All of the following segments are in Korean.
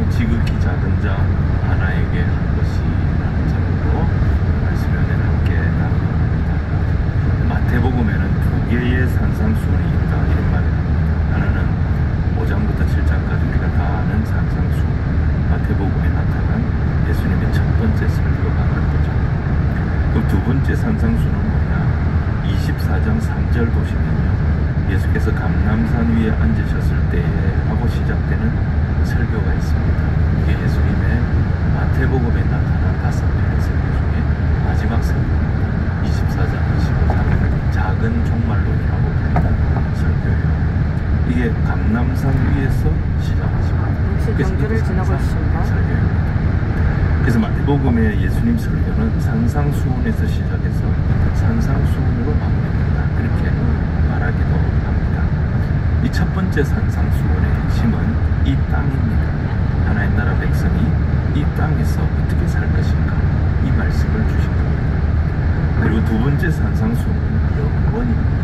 지극히 작은 자 하나에게 한 것이라는 제목으로 말씀 연회를 함께 나누니다. 마태복음에는 두 개의 산상수훈이 있다 이런 말을 합니다. 하나는 5장부터 7장까지 우리가 다 아는 산상수훈, 마태복음에 나타난 예수님의 첫 번째 설교가 그거죠. 그럼 두 번째 산상수훈은 뭐냐? 24장 3절 보시면요, 예수께서 감람산 위에 앉으셨을 때에 하고 시작되는 설교가 있습니다. 이게 예수님의 마태복음에 나타난 5편의 설교 중에 마지막 설교입니다. 24장, 25장 작은 종말론이라고 불리는 설교예요. 이게 감람산 위에서 시작하시고 역시 경주를 지나고 있습니다. 설교입니다. 그래서 마태복음의 예수님 설교는 산상수훈에서 시작해서 산상수훈으로 마무리된다, 그렇게 말하기도 합니다. 이 첫 번째 산상수훈의 핵심은 이 땅입니다. 하나님 나라 백성이 이 땅에서 어떻게 살 것인가, 이 말씀을 주신 겁니다. 그리고 두 번째 산상수훈은 영원입니다.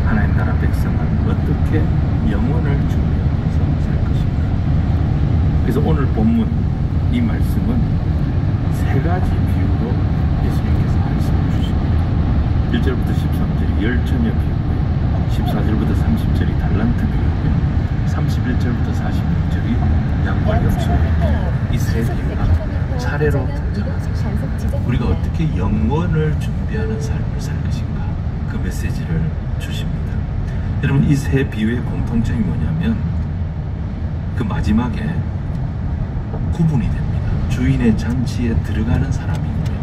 하나님 나라 백성은 어떻게 영원을 준비하면서 살 것인가. 그래서 오늘 본문 이 말씀은 세 가지 비유로 예수님께서 말씀을 주십니다. 1절부터 13절이 열처녀 비유고요, 14절부터 30절이 달란트 비유고요, 31절부터 46절이 양과 염소의 비유. 이 세 비유가 차례로 등장합니다. 우리가 어떻게 영원을 준비하는 삶을 살 것인가, 그 메시지를 주십니다. 여러분, 이 세 비유의 공통점이 뭐냐면 그 마지막에 구분이 됩니다. 주인의 잔치에 들어가는 사람이 있고요,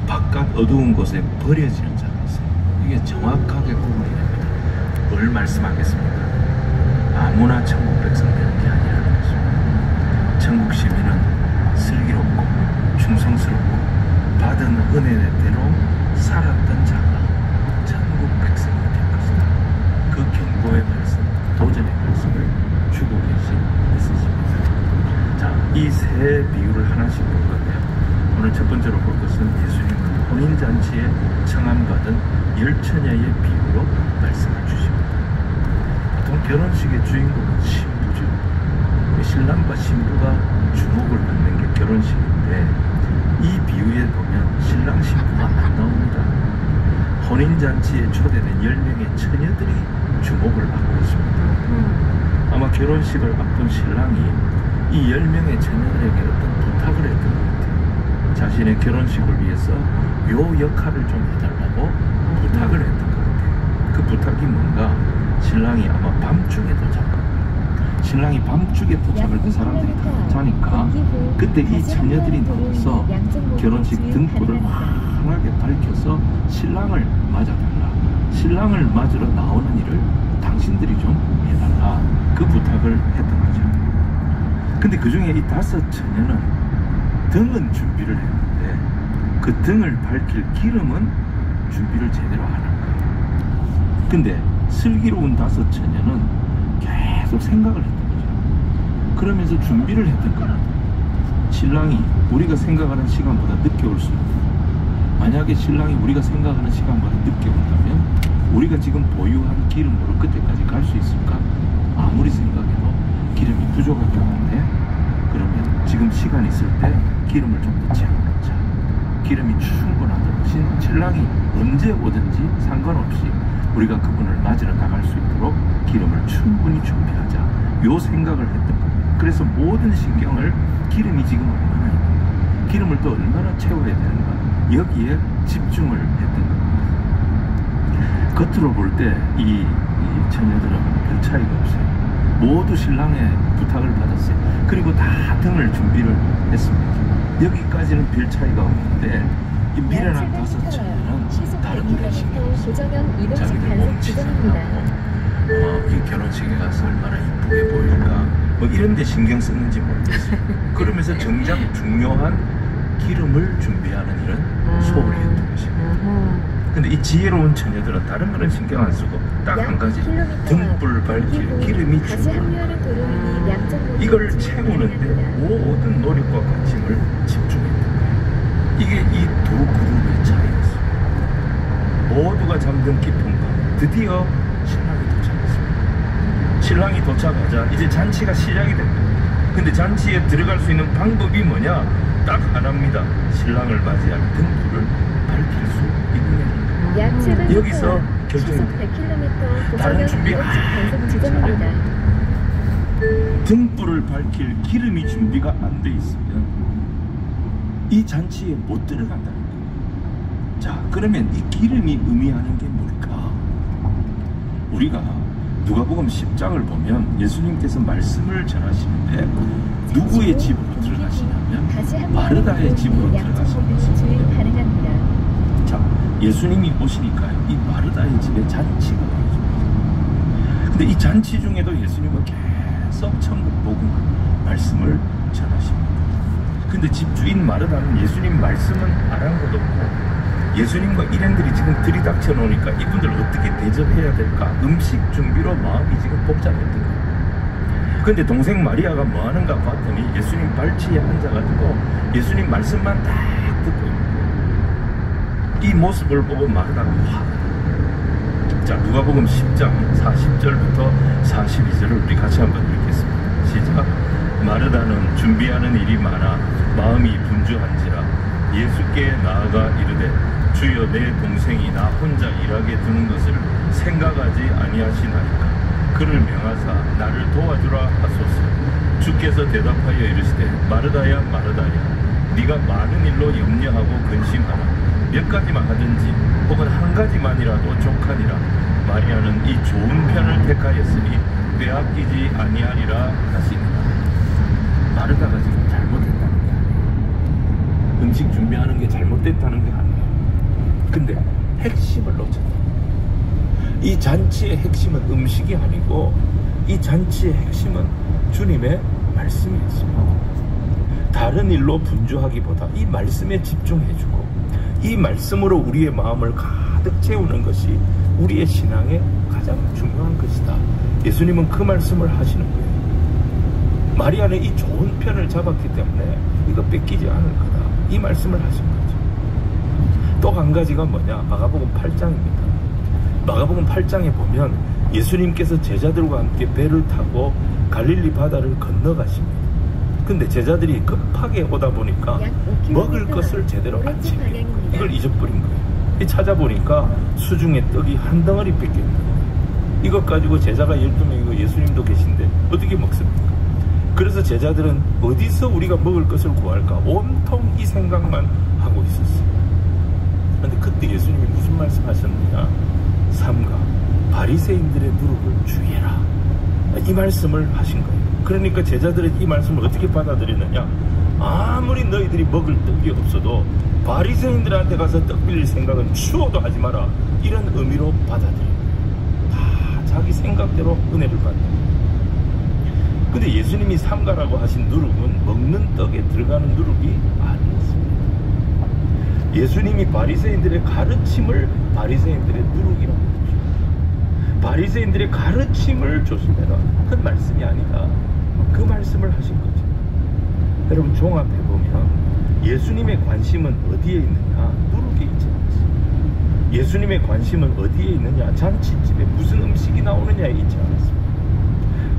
바깥 어두운 곳에 버려지는 자가 있어요. 이게 정확하게 구분이 됩니다. 뭘 말씀하겠습니까? 아무나 천국 백성 되는 게 아니라는 것입니다. 천국 시민은 슬기롭고 충성스럽고 받은 은혜대로 살았던 자가 천국 백성이 될 것이다. 그 경고의 말씀, 도전의 말씀을 주고 계신 메시지입니다. 자, 이 세 비유를 하나씩 볼 건데요, 오늘 첫 번째로 볼 것은 예수님은 혼인잔치에 청함받은 열처녀의 비유로 말씀을 주십니다. 보통 결혼식의 주인공은 신부죠. 신랑과 신부가 주목을 받는 게 결혼식인데, 이 비유에 보면 신랑 신부가 안 나옵니다. 혼인잔치에 초대된 10명의 처녀들이 주목을 받고 있습니다. 아마 결혼식을 앞둔 신랑이 이 10명의 처녀들에게 어떤 부탁을 했던 것 같아요. 자신의 결혼식을 위해서 요 역할을 좀 해달라고 부탁을 했던 것 같아요. 그 부탁이 뭔가, 신랑이 아마 밤중에 도착합니다. 신랑이 밤중에 도착할 때 사람들이 다 자니까 그때 이 처녀들이 나와서 결혼식 등불을 환하게 밝혀서 신랑을 맞아달라, 신랑을 맞으러 나오는 일을 당신들이 좀 해달라, 그 부탁을 했던 거죠. 근데 그 중에 이 5 처녀는 등은 준비를 했는데 그 등을 밝힐 기름은 준비를 제대로 안 한 거예요. 근데 슬기로운 5 처녀는 계속 생각을 했던 거죠. 그러면서 준비를 했던 겁니다. 신랑이 우리가 생각하는 시간보다 늦게 올 수 있고, 만약에 신랑이 우리가 생각하는 시간보다 늦게 온다면 우리가 지금 보유한 기름으로 그때까지 갈 수 있을까? 아무리 생각해도 기름이 부족할 경우인데, 그러면 지금 시간 있을 때 기름을 좀 더 채워놓자. 기름이 충분하도록 신랑이 언제 오든지 상관없이 우리가 그분을 맞으러 나갈 수 있도록 기름을 충분히 준비하자, 요 생각을 했던 겁니다. 그래서 모든 신경을 기름이 지금 얼마나 있는가, 기름을 또 얼마나 채워야 되는가, 여기에 집중을 했던 겁니다. 겉으로 볼 때 이 처녀들은 별 차이가 없어요. 모두 신랑의 부탁을 받았어요. 그리고 다 등을 준비를 했습니다. 여기까지는 별 차이가 없는데 이 미련한 5 처녀는 다른 데 신경 써요. 자기들 몸치상하고 이 결혼식에 가서 얼마나 이쁘게 보일까, 뭐 이런 데 신경 썼는지 모르겠어요. 그러면서 정작 중요한 기름을 준비하는 일은 소홀히 했던 것입니다. 근데 이 지혜로운 처녀들은 다른 거는 신경 안 쓰고 딱 한 가지, 등불 밝힐 기름이 중요한, 이걸 채우는데 모든 노력과 관심을 집중했던 거예요. 이게 이 두 그룹의 차이였어요. 모두가 잠든 깊은 밤 드디어 신랑이 도착했습니다. 신랑이 도착하자 이제 잔치가 시작이 됩니다. 근데 잔치에 들어갈 수 있는 방법이 뭐냐? 딱 하나입니다. 신랑을 맞이할 등불을 밝힐 수 있느냐. 약 700m 여기서 시속 결정입니다. 100km 다른 준비 단속 지점입니다. 등불을 밝힐 기름이 준비가 안 돼 있으면 이 잔치에 못 들어간다는 거예요. 자, 그러면 이 기름이 의미하는 게 뭘까? 우리가 누가복음 10장을 보면 예수님께서 말씀을 전하시는데 누구의 집으로 들어가시냐면 마르다의 집으로 들어가시는 것입니다. 주의 가능합니다. 자, 예수님이 오시니까 이 마르다의 집에 잔치가 벌어집니다. 근데 이 잔치 중에도 예수님은 계속 천국 복음 말씀을 전하십니다. 근데 집주인 마르다는 예수님 말씀은 아랑곳 없고 예수님과 일행들이 지금 들이닥쳐 놓으니까 이분들 어떻게 대접해야 될까? 음식 준비로 마음이 지금 복잡했던 거예요. 근데 동생 마리아가 뭐 하는가 봤더니 예수님 발치에 앉아가지고 예수님 말씀만 딱 듣고 있는 거예요. 이 모습을 보고 마르다가 화. 자, 누가복음 10장 40절부터 42절을 우리 같이 한번 읽겠습니다. 시작. 마르다는 준비하는 일이 많아 마음이 분주한지라 예수께 나아가 이르되 주여 내 동생이 나 혼자 일하게 두는 것을 생각하지 아니하시나이까. 그를 명하사 나를 도와주라 하소서. 주께서 대답하여 이르시되 마르다야 마르다야 네가 많은 일로 염려하고 근심하라. 몇 가지만 하든지 혹은 한 가지만이라도 족하니라. 마리아는 이 좋은 편을 택하였으니 빼앗기지 아니하리라 하시니라. 마르다가 지금 잘못했다는 게 아니에요. 음식 준비하는 게 잘못됐다는 게 아니에요. 근데 핵심을 놓쳤다. 이 잔치의 핵심은 음식이 아니고 이 잔치의 핵심은 주님의 말씀이었습니다. 다른 일로 분주하기보다 이 말씀에 집중해주고 이 말씀으로 우리의 마음을 가득 채우는 것이 우리의 신앙의 가장 중요한 것이다. 예수님은 그 말씀을 하시는 거예요. 마리아는 이 좋은 편을 잡았기 때문에 이거 뺏기지 않을 거다. 이 말씀을 하신 거죠. 또 한 가지가 뭐냐? 마가복음 8장입니다. 마가복음 8장에 보면 예수님께서 제자들과 함께 배를 타고 갈릴리 바다를 건너가십니다. 근데 제자들이 급하게 오다 보니까 먹을 것을 제대로 안 챙기고 이걸 잊어버린 거예요. 찾아보니까 수중에 떡이 한 덩어리 뺏겨 있는 거예요. 이것 가지고 제자가 12명이고 예수님도 계신데 어떻게 먹습니까? 그래서 제자들은 어디서 우리가 먹을 것을 구할까? 온통 이 생각만 하고 있었어요. 그런데 그때 예수님이 무슨 말씀하셨느냐? 삼가 바리새인들의 누룩을 주의해라. 이 말씀을 하신 거예요. 그러니까 제자들은 이 말씀을 어떻게 받아들였느냐? 아무리 너희들이 먹을 떡이 없어도 바리새인들한테 가서 떡 빌릴 생각은 추워도 하지 마라. 이런 의미로 받아들여요. 다 자기 생각대로 은혜를 받는 거예요. 근데 예수님이 삼가라고 하신 누룩은 먹는 떡에 들어가는 누룩이 아니었습니다. 예수님이 바리새인들의 가르침을 바리새인들의 누룩이라고 해주셨어요. 바리새인들의 가르침을 줬으면 그 말씀이 아니다. 그 말씀을 하신 거죠. 여러분 종합해 보면 예수님의 관심은 어디에 있느냐? 누룩에 있지 않습니다. 예수님의 관심은 어디에 있느냐? 잔치집에 무슨 음식이 나오느냐에 있지 않았습니다.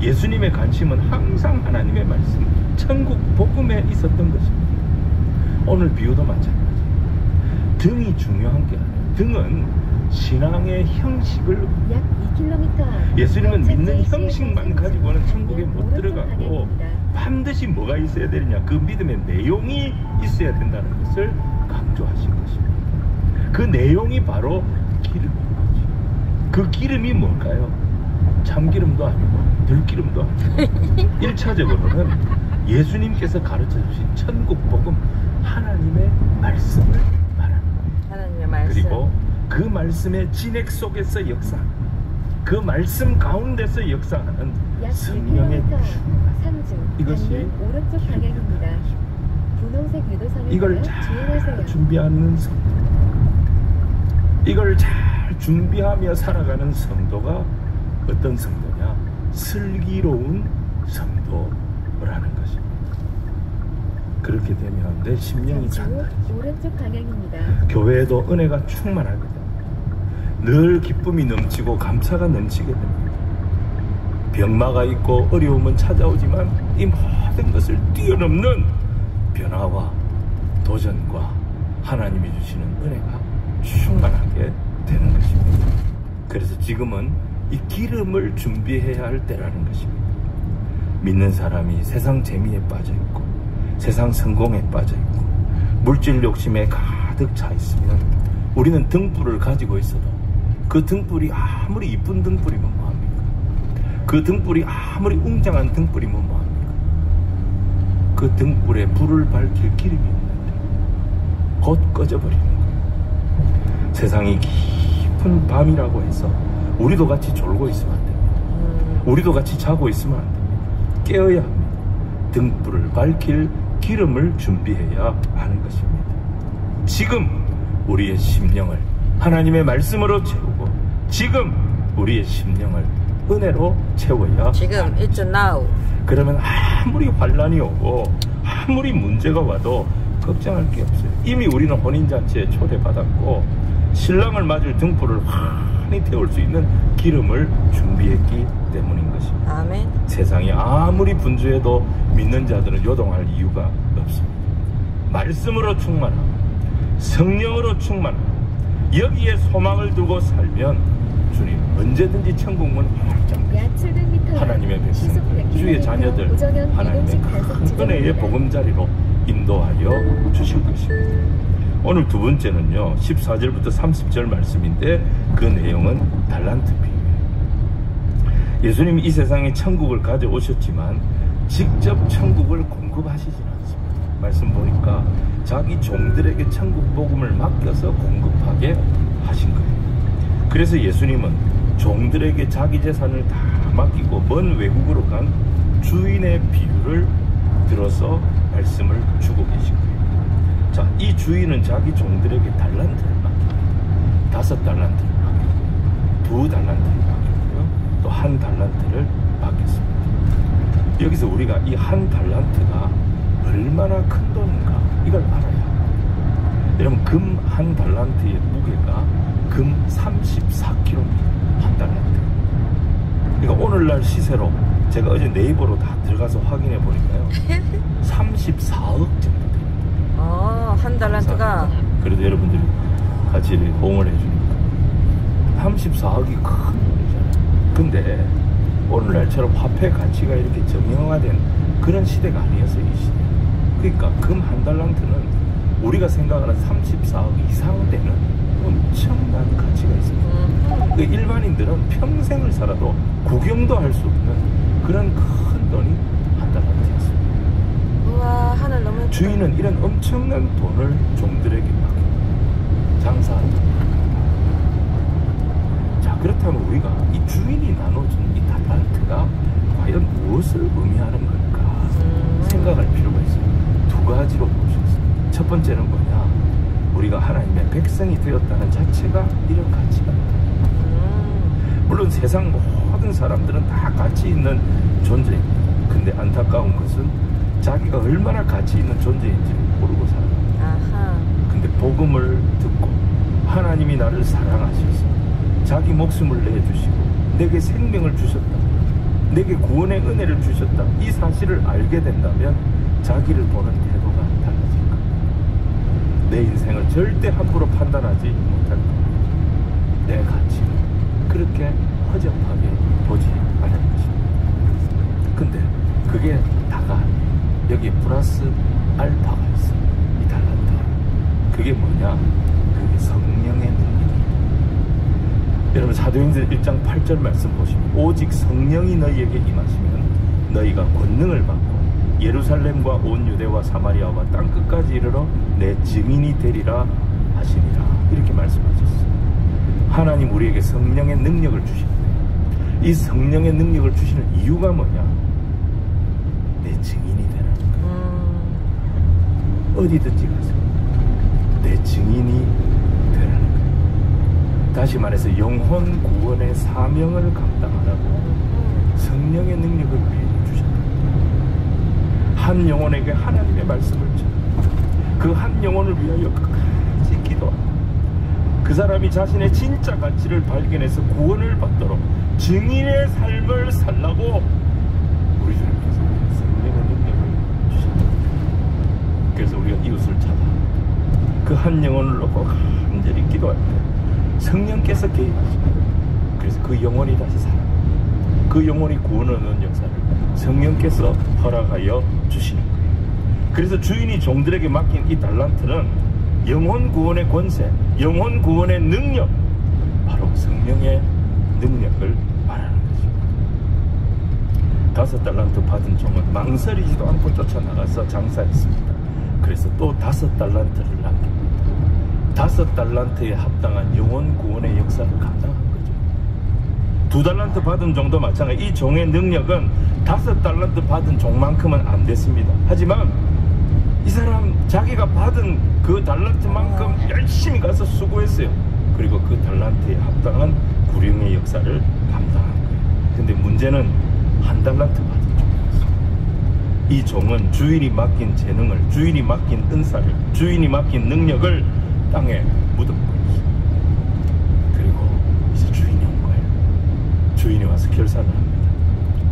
예수님의 관심은 항상 하나님의 말씀, 천국 복음에 있었던 것입니다. 오늘 비유도 마찬가지예요. 등이 중요한 게 아니에요. 등은 신앙의 형식을, 약 2km 예수님은 믿는 형식만 가지고는 천국에 못 들어가고 반드시 뭐가 있어야 되느냐? 그 믿음의 내용이 있어야 된다는 것을 강조하신 것입니다. 그 내용이 바로 기름인 거죠. 그 기름이 뭘까요? 참기름도 아니고 들기름도 아니고 1차적으로는 예수님께서 가르쳐 주신 천국 복음, 하나님의 말씀을 말하는 거예요. 하나님의 말씀. 그리고 그 말씀의 진액 속에서 역사하는, 그 말씀 가운데서 역사하는 약 성령의 1km 충만. 상중 이것이 오른쪽 방향입니다. 분홍색 유도선을 이걸 따라 잘 주행하세요. 준비하는 성도, 이걸 잘 준비하며 살아가는 성도가 어떤 성도냐? 슬기로운 성도라는 것입니다. 그렇게 되면 내 심령이 잠시 후 단단해져. 오른쪽 방향입니다. 교회도 은혜가 충만할 거다. 늘 기쁨이 넘치고 감사가 넘치게 됩니다. 병마가 있고 어려움은 찾아오지만 이 모든 모든 것을 뛰어넘는 변화와 도전과 하나님이 주시는 은혜가 충만하게 되는 것입니다. 그래서 지금은 이 기름을 준비해야 할 때라는 것입니다. 믿는 사람이 세상 재미에 빠져있고 세상 성공에 빠져있고 물질 욕심에 가득 차 있으면 우리는 등불을 가지고 있어도 그 등불이 아무리 이쁜 등불이면 뭐합니까? 그 등불이 아무리 웅장한 등불이면 뭐합니까? 그 등불에 불을 밝힐 기름이 없는데 곧 꺼져버리는 거예요. 세상이 깊은 밤이라고 해서 우리도 같이 졸고 있으면 안 됩니다. 우리도 같이 자고 있으면 안 됩니다. 깨어야 합니다. 등불을 밝힐 기름을 준비해야 하는 것입니다. 지금 우리의 심령을 하나님의 말씀으로 채우고 지금 우리의 심령을 은혜로 채워야 지금 it's now. 그러면 아무리 환란이 오고 아무리 문제가 와도 걱정할 게 없어요. 이미 우리는 혼인잔치에 초대받았고 신랑을 맞을 등불을 환히 태울 수 있는 기름을 준비했기 때문인 것입니다. 아멘. 세상이 아무리 분주해도 믿는 자들은 요동할 이유가 없습니다. 말씀으로 충만하고 성령으로 충만하고 여기에 소망을 두고 살면 주님 언제든지 천국 문 활짝 약 700m 하나님의 백성들, 주의 자녀들 하나님의 큰 은혜의 보금자리로 인도하여 주실 것입니다. 오늘 두 번째는요 14절부터 30절 말씀인데 그 내용은 달란트 비유예요. 예수님이 이 세상에 천국을 가져오셨지만 직접 천국을 공급하시진 않습니다. 말씀 보니까 자기 종들에게 천국 복음을 맡겨서 공급하게 하신 거예요. 그래서 예수님은 종들에게 자기 재산을 다 맡기고 먼 외국으로 간 주인의 비유를 들어서 말씀을 주고 계신 거예요. 자, 이 주인은 자기 종들에게 달란트를 맡기고 5달란트를 맡기고 2달란트를 맡기고요. 또 1달란트를 맡겼습니다. 여기서 우리가 이 1달란트가 얼마나 큰 돈인가 이걸 알아야 합니다. 여러분 금 1달란트의 무게가 금 34kg입니다. 1달란트. 그러니까 오늘날 시세로 제가 어제 네이버로 다 들어가서 확인해 보니까요 34억 정도 됩니다. 한 달란트가. 그래도 여러분들이 같이 호응을 해주니까 34억이 큰 돈이잖아요. 근데 오늘날처럼 화폐 가치가 이렇게 정형화된 그런 시대가 아니었어요. 이 시대. 그러니까 금 1달란트는 우리가 생각하는 34억 이상 되는 엄청난 가치가 있습니다. 그 일반인들은 평생을 살아도 구경도 할 수 없는 그런 큰 돈이 1달란트였습니다. 우와, 하늘 너무 예쁘다. 주인은 이런 엄청난 돈을 종들에게 맡깁니다. 장사한다. 자, 그렇다면 우리가 이 주인이 나눠준 이 달란트가 과연 무엇을 의미하는 걸까 생각할 필요가 있어요. 두 가지로 볼 수 있습니다. 첫 번째는 뭐냐? 우리가 하나님의 백성이 되었다는 자체가 이런 가치가 있다. 물론 세상 모든 사람들은 다 가치 있는 존재입니다. 근데 안타까운 것은 자기가 얼마나 가치 있는 존재인지 모르고 살아갑니다. 아하. 근데 복음을 듣고 하나님이 나를 사랑하셔서 자기 목숨을 내주시고 내게 생명을 주셨다, 내게 구원의 은혜를 주셨다, 이 사실을 알게 된다면 자기를 보는 태도가 달라질 겁니다. 내 인생을 절대 함부로 판단하지 못할 겁니다. 내 가치는 그렇게 허접하게 보지 않을 것입니다. 근데 그게 다가 아니에요. 여기에 플러스 알파가 있어요. 이 달란트. 그게 뭐냐? 그게 성령의 능력이에요. 여러분 사도행전 1장 8절 말씀 보시면 오직 성령이 너희에게 임하시면 너희가 권능을 받고 예루살렘과 온 유대와 사마리아와 땅끝까지 이르러 내 증인이 되리라 하시니라. 이렇게 말씀하셨어요. 하나님 우리에게 성령의 능력을 주십니다. 이 성령의 능력을 주시는 이유가 뭐냐? 내 증인이 되라는 거예요. 어디든지 가서 내 증인이 되라는 거예요. 다시 말해서 영혼 구원의 사명을 감당하라고 성령의 능력을 우리에게 주셨다. 한 영혼에게 하나님의 말씀을 전하고 그 한 영혼을 위하여 끝까지 기도하고 그 사람이 자신의 진짜 가치를 발견해서 구원을 받도록 증인의 삶을 살라고 우리 주님께서 성령의 능력을 한 영혼을 놓고 간절히 기도할 때 성령께서 개입하십니다. 그래서 그 영혼이 다시 살아. 그 영혼이 구원을 얻는 역사를 성령께서 허락하여 주시는 거예요. 그래서 주인이 종들에게 맡긴 이 달란트는 영혼 구원의 권세, 영혼 구원의 능력, 바로 성령의 능력을 말하는 것입니다. 5달란트 받은 종은 망설이지도 않고 쫓아나가서 장사했습니다. 그래서 또 5달란트를 남깁니다. 5달란트에 합당한 영혼 구원의 역사를 감당한 거죠. 2달란트 받은 종도 마찬가지. 이 종의 능력은 5달란트 받은 종만큼은 안 됐습니다. 하지만 이 사람 자기가 받은 그 달란트만큼 열심히 가서 수고했어요. 그리고 그 달란트에 합당한 구령의 역사를 감당한 거예요. 근데 문제는 1달란트 받은 종이었어요. 이 종은 주인이 맡긴 재능을, 주인이 맡긴 은사를, 주인이 맡긴 능력을 땅에 묻어버렸어요. 그리고 이제 주인이 온 거예요. 주인이 와서 결산을 합니다.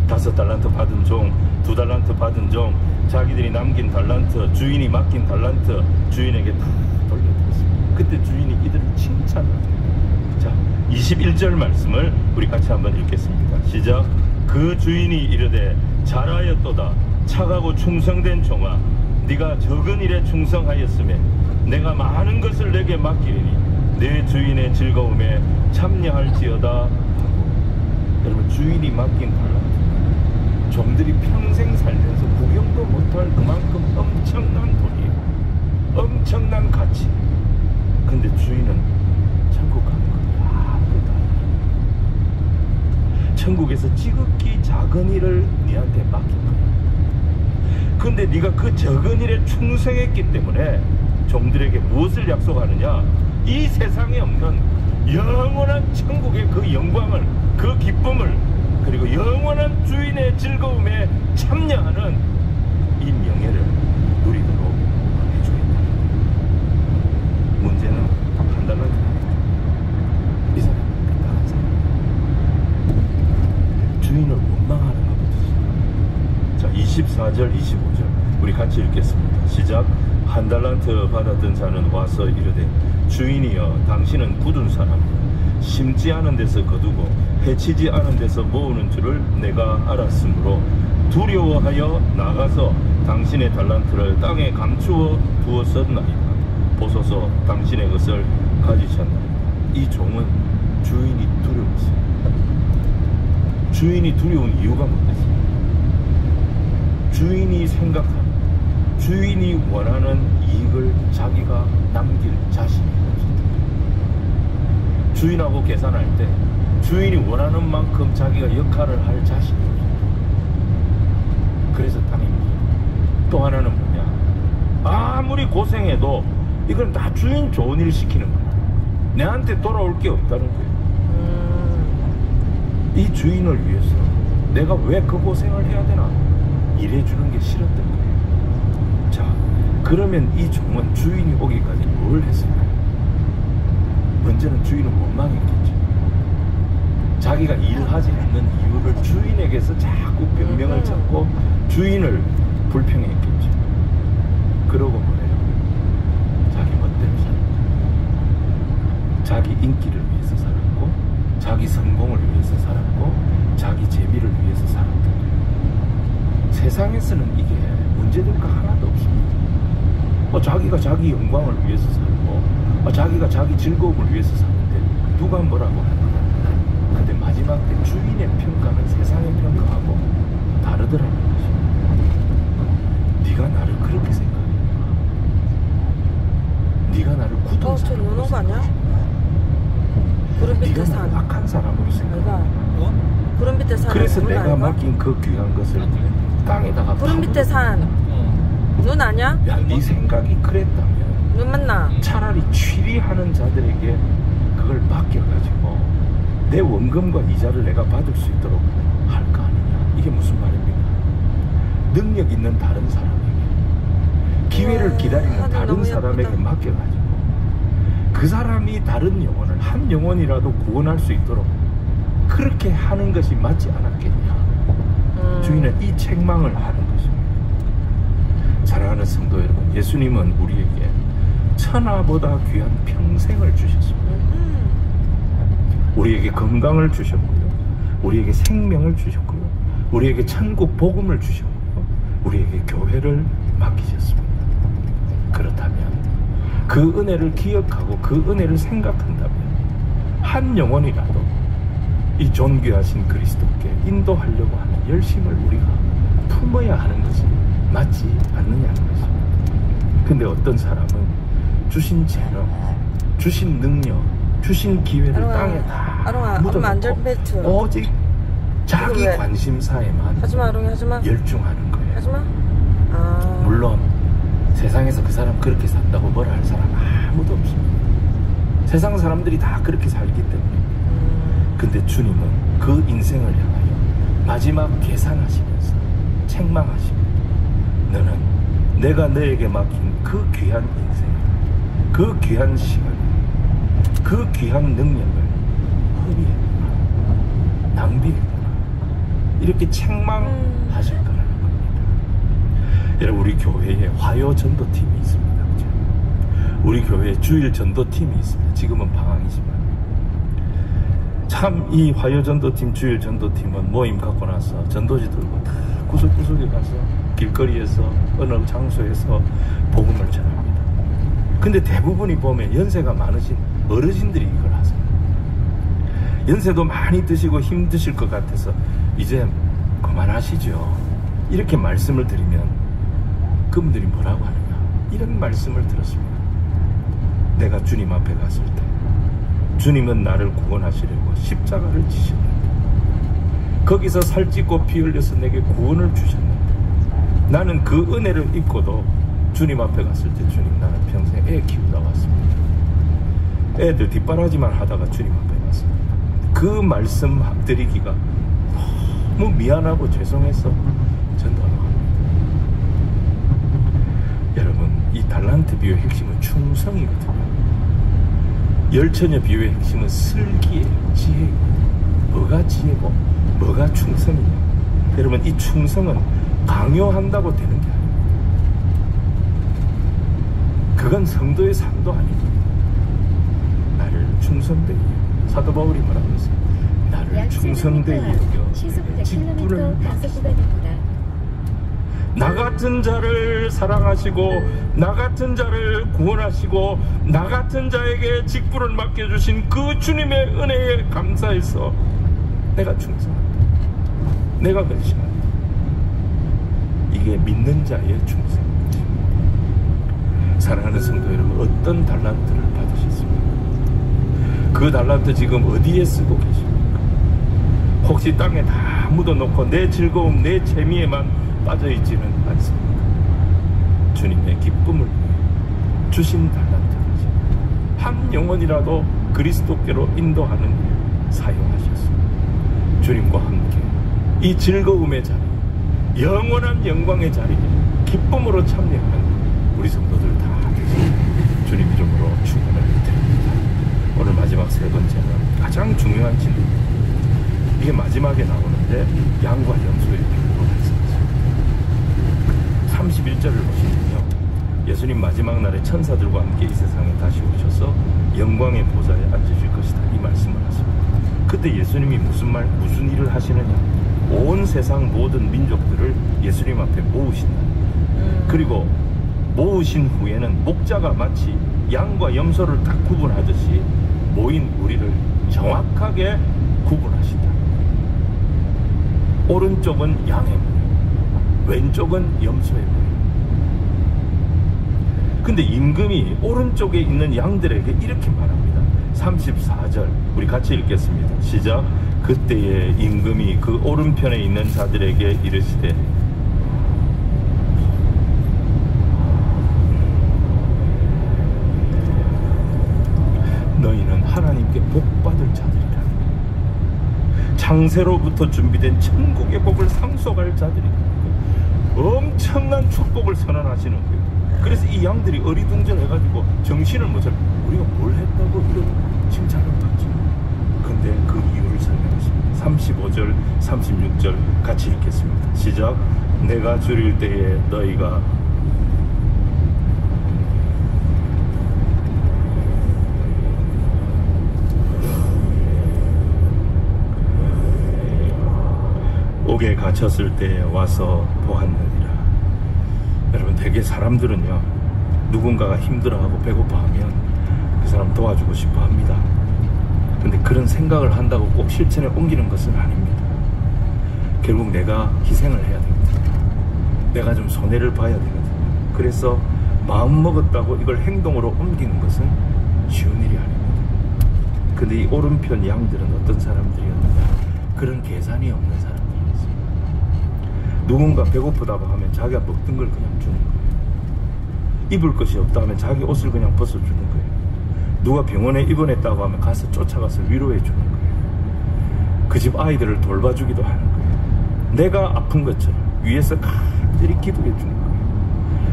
5달란트 받은 종, 2달란트 받은 종, 자기들이 남긴 달란트, 주인이 맡긴 달란트 주인에게 다 돌려드렸습니다. 그때 주인이 이들을 칭찬합니다. 자, 21절 말씀을 우리 같이 한번 읽겠습니다. 시작. 그 주인이 이르되 잘하였도다 착하고 충성된 종아, 네가 적은 일에 충성하였으며 내가 많은 것을 내게 맡기리니 내 주인의 즐거움에 참여할지어다 하고. 여러분, 주인이 맡긴 달란트, 종들이 평생 살면서 구경도 못할 그만큼 엄청난 돈이에요. 엄청난 가치. 근데 주인은 천국 가는 거 아무것도 안 해요. 천국에서 지극히 작은 일을 네한테 맡긴 거예요. 근데 네가 그 적은 일에 충성했기 때문에 종들에게 무엇을 약속하느냐? 이 세상에 없는 영원한 천국의 그 영광을, 그 기쁨을, 그리고 영원한 주인의 즐거움에 참여하는 이 명예를 누리도록 해주겠다. 문제는 1달란트. 이 사람은 삐딱한 사람. 주인을 원망하는 것부터. 자, 24절 25절 우리 같이 읽겠습니다. 시작. 1달란트 받았던 자는 와서 이르되 주인이여, 당신은 굳은 사람이라 심지 않은 데서 거두고 해치지 않은 데서 모으는 줄을 내가 알았으므로 두려워하여 나가서 당신의 달란트를 땅에 감추어 두었었나이다. 보소서, 당신의 것을 가지셨나이다. 이 종은 주인이 두려웠어요. 주인이 두려운 이유가 뭐겠습니까? 주인이 생각하는, 주인이 원하는 이익을 자기가 남길 자신이 없었다. 주인하고 계산할 때 주인이 원하는 만큼 자기가 역할을 할 자신이 없었다. 그래서 땅입니다. 또 하나는 뭐냐? 아무리 고생해도 이건 다 주인 좋은 일 시키는 거야. 내한테 돌아올 게 없다는 거예요. 이 주인을 위해서 내가 왜 그 고생을 해야 되나? 일해주는 게 싫었던 거예요. 자, 그러면 이 종은 주인이 오기까지 뭘 했을까요? 먼저는 주인은 원망했겠죠. 자기가 일하지 않는 이유를 주인에게서 자꾸 변명을 찾고 주인을 불평했겠죠. 그러고 뭐래요? 자기 멋대로 살았죠. 자기 인기를 위해서 살았고, 자기 성공을 위해서 살았고, 자기 재미를 위해서 살았던 거예요. 세상에서는 이게 문제될 거 하나도 없습니다. 자기가 자기 영광을 위해서 살고, 자기가 자기 즐거움을 위해서 사는데 누가 뭐라고 하느냐. 근데 마지막 때 주인의 평가는 세상의 평가하고 다르더라는 것입니다. 네가 나를 그렇게 생각해? 네가 나를 굳은 사람으로 생각해? 네가 나를 악한 사람으로 생각해? 구름 밑에 산. 그래서 내가 맡긴 그 귀한 것을 땅에다가 구름 밑에 산. 눈 아냐? 야, 네 생각이 그랬다면 눈 맞나? 차라리 취리하는 자들에게 그걸 맡겨가지고 내 원금과 이자를 내가 받을 수 있도록 할 거 아니냐. 이게 무슨 말입니까? 능력 있는 다른 사람에게, 기회를 기다리는 다른 사람에게 맡겨가지고 그 사람이 다른 영혼을, 한 영혼이라도 구원할 수 있도록 그렇게 하는 것이 맞지 않았겠냐. 주인은 이 책망을 하는 것입니다. 사랑하는 성도 여러분, 예수님은 우리에게 천하보다 귀한 평생을 주셨습니다. 우리에게 건강을 주셨고요, 우리에게 생명을 주셨고요, 우리에게 천국 복음을 주셨고요, 우리에게 교회를 맡기셨습니다. 그렇다면 그 은혜를 기억하고 그 은혜를 생각한다면 한 영혼이라도 이 존귀하신 그리스도께 인도하려고 하는 열심을 우리가 품어야 하는 것이 맞지 않느냐는 것입니다. 근데 어떤 사람은 주신 재능, 주신 능력, 주신 기회를 땅에 다 묻어놓고 오직 자기 관심사에만 하지마 아롱이 하지마. 열중하는 거예요. 하지마. 물론 세상에서 그 사람 그렇게 산다고 뭐라 할 사람 아무도 없습니다. 세상 사람들이 다 그렇게 살기 때문에. 근데 주님은 그 인생을 향하여 마지막 계산하시면서 책망하십니다. 너는 내가 너에게 맡긴 그 귀한 인생, 그 귀한 시간, 그 귀한 능력을 허비했구나, 낭비했구나, 이렇게 책망하실 거라는 겁니다. 여러분, 우리 교회에 화요 전도팀이 있습니다. 그렇죠? 우리 교회에 주일 전도팀이 있습니다. 지금은 방황이지만 참 이 화요 전도팀, 주일 전도팀은 모임 갖고 나서 전도지 들고 다 구석구석에 가서 길거리에서 어느 장소에서 복음을 전합니다. 근데 대부분이 보면 연세가 많으신 어르신들이 이걸 하세요. 연세도 많이 드시고 힘드실 것 같아서 이제 그만하시죠, 이렇게 말씀을 드리면 그분들이 뭐라고 하느냐, 이런 말씀을 들었습니다. 내가 주님 앞에 갔을 때 주님은 나를 구원하시려고 십자가를 지셨는데, 거기서 살찌고 피 흘려서 내게 구원을 주셨는데, 나는 그 은혜를 입고도 주님 앞에 갔을 때 주님, 나는 평생 애 키우다 왔습니다. 애들 뒷바라지만 하다가 주님 앞에 왔습니다. 그 말씀 드리기가 너무 미안하고 죄송해서 전도하러 갑니다. 여러분, 이 달란트 비유의 핵심은 충성이거든요. 열처녀 비유의 핵심은 슬기예요, 지혜예요. 뭐가 지혜고 뭐가 충성이냐. 여러분, 이 충성은 강요한다고 되는 게 아닙니다. 그건 성도의 삶도 아닙니다. 나를 충성되이, 사도 바울이 말하고 있습니다. 나를 충성되이 여겨 직분을 맡기시다. 나 같은 자를 사랑하시고 나 같은 자를 구원하시고 나 같은 자에게 직분을 맡겨주신 그 주님의 은혜에 감사해서 내가 충성한다, 내가 결심한다. 이게 믿는 자의 충성입니다. 사랑하는 성도 여러분, 어떤 달란트를 받으셨습니까? 그 달란트 지금 어디에 쓰고 계십니까? 혹시 땅에 다 묻어놓고 내 즐거움, 내 재미에만 빠져있지는 않습니다. 주님의 기쁨을 위해 주신 달란트까지 한 영혼이라도 그리스도께로 인도하는 일에 사용하셨습니다. 주님과 함께 이 즐거움의 자리, 영원한 영광의 자리에 기쁨으로 참여하는 우리 성도들 다 되시길 주님 이름으로 축원을 드립니다. 오늘 마지막 세 번째는 가장 중요한 진리입니다. 이게 마지막에 나오는데 양과 염소의 비유로 말씀하십니다. 31절을 보시면요, 예수님 마지막 날에 천사들과 함께 이 세상에 다시 오셔서 영광의 보좌에 앉으실 것이다, 이 말씀을 하십니다. 그때 예수님이 무슨 일을 하시느냐, 온 세상 모든 민족들을 예수님 앞에 모으신다. 그리고 모으신 후에는 목자가 마치 양과 염소를 딱 구분하듯이 모인 우리를 정확하게 구분하신다. 오른쪽은 양의 모양, 왼쪽은 염소의 모양. 근데 임금이 오른쪽에 있는 양들에게 이렇게 말합니다. 34절 우리 같이 읽겠습니다. 시작. 그때에 임금이 그 오른편에 있는 자들에게 이르시되 너희는 하나님께 복받을 자들이라. 창세로부터 준비된 천국의 복을 상속할 자들이라. 엄청난 축복을 선언하시는 거예요. 그래서 이 양들이 어리둥절해가지고 정신을 못 차려. 우리가 뭘 했다고 이런 칭찬을 받지? 근데 그 이유를 설명하십니다. 35절, 36절 같이 읽겠습니다. 시작. 내가 줄일 때에 너희가 옥에 갇혔을 때 와서 보았느니라. 여러분, 대개 사람들은요, 누군가가 힘들어하고 배고파하면 그 사람 도와주고 싶어 합니다. 근데 그런 생각을 한다고 꼭 실천에 옮기는 것은 아닙니다. 결국 내가 희생을 해야 됩니다. 내가 좀 손해를 봐야 되거든요. 그래서 마음 먹었다고 이걸 행동으로 옮기는 것은 쉬운 일이 아닙니다. 근데 이 오른편 양들은 어떤 사람들이었느냐? 그런 계산이 없는 사람들이었어요. 누군가 배고프다고 하면 자기가 먹던 걸 그냥 주는 거예요. 입을 것이 없다 하면 자기 옷을 그냥 벗어주는 거예요. 누가 병원에 입원했다고 하면 가서 쫓아가서 위로해 주는 거예요. 그 집 아이들을 돌봐주기도 하는 거예요. 내가 아픈 것처럼 위에서 간절히 기도해 주는 거예요.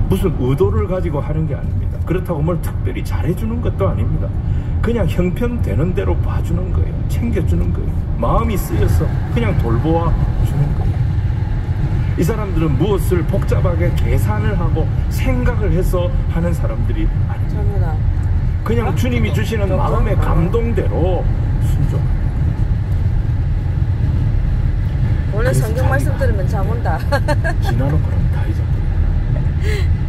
무슨 의도를 가지고 하는 게 아닙니다. 그렇다고 뭘 특별히 잘해주는 것도 아닙니다. 그냥 형편되는 대로 봐주는 거예요. 챙겨주는 거예요. 마음이 쓰여서 그냥 돌보아 주는 거예요. 이 사람들은 무엇을 복잡하게 계산을 하고 생각을 해서 하는 사람들이 아닙니다. 전우다. 그냥 주님이 주시는 마음의 감동대로 순종합니다. 원래 성경 말씀 들으면 잠 온다. 지나놓고 나면 다 잊어버려요.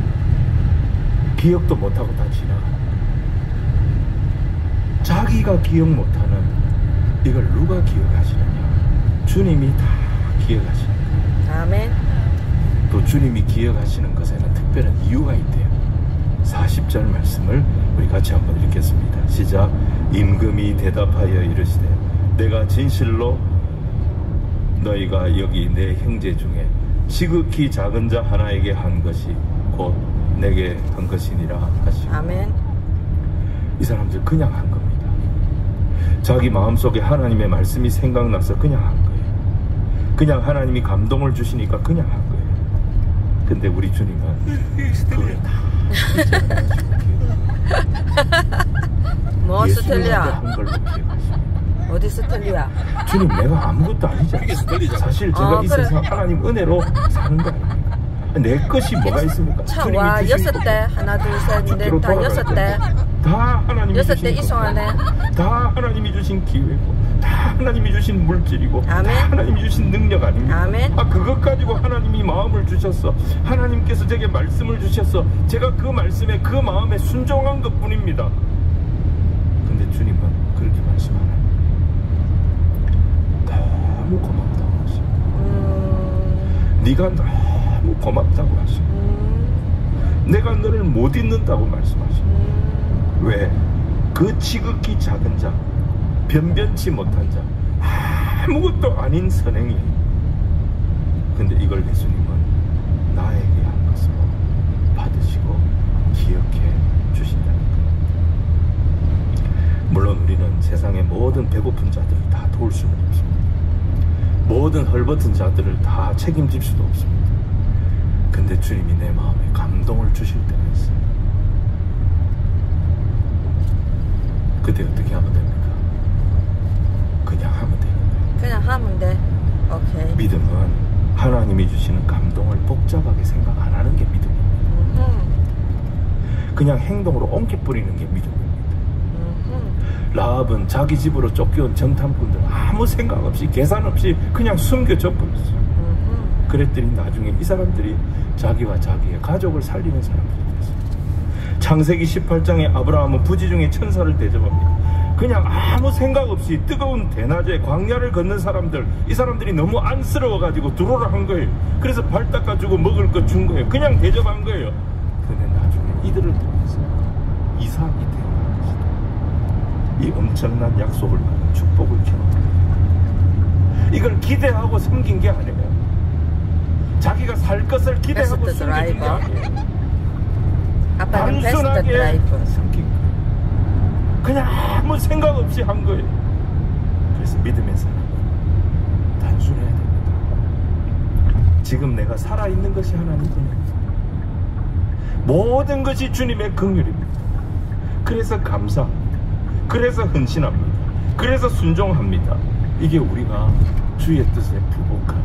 기억도 못하고 다 지나가. 자기가 기억 못하는 이걸 누가 기억하시느냐? 주님이 다 기억하시는 거예요. 아멘. 또 주님이 기억하시는 것에는 특별한 이유가 있대요. 40절 말씀을 우리 같이 한번 읽겠습니다. 시작. 임금이 대답하여 이르시되 내가 진실로 너희가 여기 내 형제 중에 지극히 작은 자 하나에게 한 것이 곧 내게 한 것이니라 하시고. 아멘. 이 사람들 그냥 한 겁니다. 자기 마음속에 하나님의 말씀이 생각나서 그냥 한 거예요. 그냥 하나님이 감동을 주시니까 그냥 한 거예요. 근데 우리 주님은 그걸 다 뭐 스텔리아? 한 걸로 기억하십니다. 어디 스텔리아? 주님, 내가 아무것도 아니잖아요. 사실 제가 이 그래. 세상 하나님 은혜로 사는 거 아닙니까? 내 것이 뭐가 있습니까? 참, 와, 6대. 하나, 둘, 셋, 넷, 다 6대. 다 하나님이 6대 주신 이송하네. 다 하나님이 주신 기회고, 다 하나님이 주신 물질이고, 아멘. 다 하나님이 주신 능력 아닙니까? 아멘. 그것 가지고 하나님이 마음을 주셨어. 하나님께서 제게 말씀을 주셨어. 제가 그 말씀에 그 마음에 순종한 것 뿐입니다. 근데 주님은 그렇게 말씀 안 합니다. 너무 고맙다고 하십니다. 네가 너무 고맙다고 하십니다. 내가 너를 못 잊는다고 말씀하십니다. 왜? 그 지극히 작은 자, 변변치 못한 자, 아무것도 아닌 선행이, 근데 이걸 예수님은 나에게 한 것으로 받으시고 기억해 주신다는 겁니다. 물론 우리는 세상의 모든 배고픈 자들을 다 도울 수는 없습니다. 모든 헐벗은 자들을 다 책임질 수도 없습니다. 근데 주님이 내 마음에 감동을 주실 때가 있어요. 그때 어떻게 하면 됩니까? 그냥 하면 되는 거예요. 그냥 하면 돼. 오케이. 믿음은 하나님이 주시는 감동을 복잡하게 생각 안 하는 게 믿음입니다. 그냥 행동으로 옮겨 뿌리는 게 믿음입니다. 라합은 자기 집으로 쫓겨온 정탐꾼들 아무 생각 없이 계산 없이 그냥 숨겨져 버렸어요. 그랬더니 나중에 이 사람들이 자기와 자기의 가족을 살리는 사람들이 됐어요. 창세기 18장에 아브라함은 부지 중에 천사를 대접합니다. 그냥 아무 생각 없이 뜨거운 대낮에 광야를 걷는 사람들, 이 사람들이 너무 안쓰러워가지고 들어오라 한 거예요. 그래서 발 닦아주고 먹을 거 준 거예요. 그냥 대접한 거예요. 근데 나중에 이들을 통해서 이삭이 태어난 것이다. 이 엄청난 약속을 받은 축복을 경험합니다. 이걸 기대하고 섬긴 게 아니에요. 자기가 살 것을 기대하고 베스트 숨겨준 게 드라이버. 아니에요. 아빠는 베스트 단순하게 드라이브. 섬긴 거예요. 그냥 아무 생각 없이 한 거예요. 그래서 믿음의 사람은 단순해야 됩니다. 지금 내가 살아있는 것이 하나님 은혜입니다. 모든 것이 주님의 긍휼입니다. 그래서 감사합니다. 그래서 헌신합니다. 그래서 순종합니다. 이게 우리가 주의 뜻에 부복하는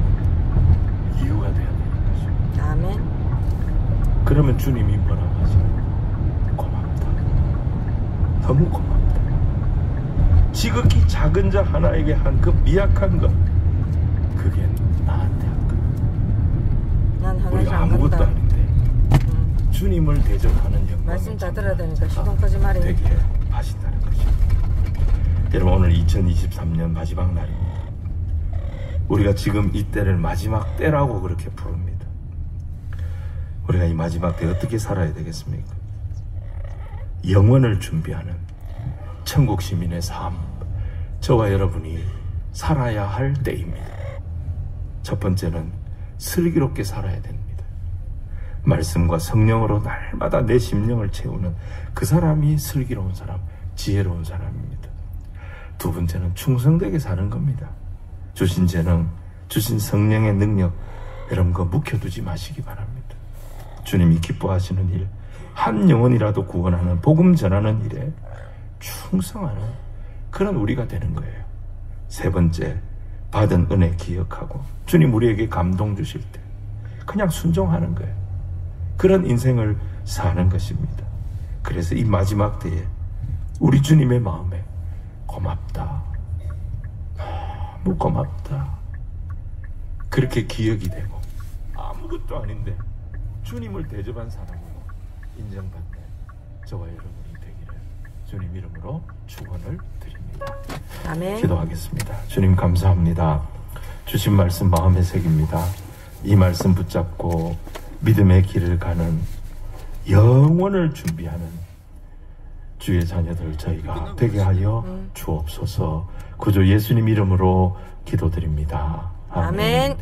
이유가 되어야 되는 것입니다. 아멘. 그러면 주님이 뭐라고 하시나요? 고맙다. 너무 고맙다. 지극히 작은 자 하나에게 한 그 미약한 것, 그게 나한테 우리가 안 아무것도 간다. 아닌데 주님을 대접하는 영광 말씀 다 들어야 되니까 시동까지 말해. 되게 하신다는 것입니다. 여러분, 오늘 2023년 마지막 날입니다. 우리가 지금 이 때를 마지막 때라고 그렇게 부릅니다. 우리가 이 마지막 때 어떻게 살아야 되겠습니까? 영원을 준비하는 천국 시민의 삶, 저와 여러분이 살아야 할 때입니다. 첫 번째는 슬기롭게 살아야 됩니다. 말씀과 성령으로 날마다 내 심령을 채우는 그 사람이 슬기로운 사람, 지혜로운 사람입니다. 두 번째는 충성되게 사는 겁니다. 주신 재능, 주신 성령의 능력, 여러분 그거 묵혀두지 마시기 바랍니다. 주님이 기뻐하시는 일, 한 영혼이라도 구원하는, 복음 전하는 일에 충성하는 그런 우리가 되는 거예요. 세 번째, 받은 은혜 기억하고 주님 우리에게 감동 주실 때 그냥 순종하는 거예요. 그런 인생을 사는 것입니다. 그래서 이 마지막 때에 우리 주님의 마음에 고맙다, 너무 고맙다, 그렇게 기억이 되고 아무것도 아닌데 주님을 대접한 사람으로 인정받는 저와 여러분이 되기를 주님 이름으로 축원을 드립니다. 아멘. 기도하겠습니다. 주님 감사합니다. 주신 말씀 마음에 새깁니다. 이 말씀 붙잡고 믿음의 길을 가는 영원을 준비하는 주의 자녀들 저희가 되게 하여 주옵소서. 구주 예수님 이름으로 기도드립니다. 아멘. 아멘.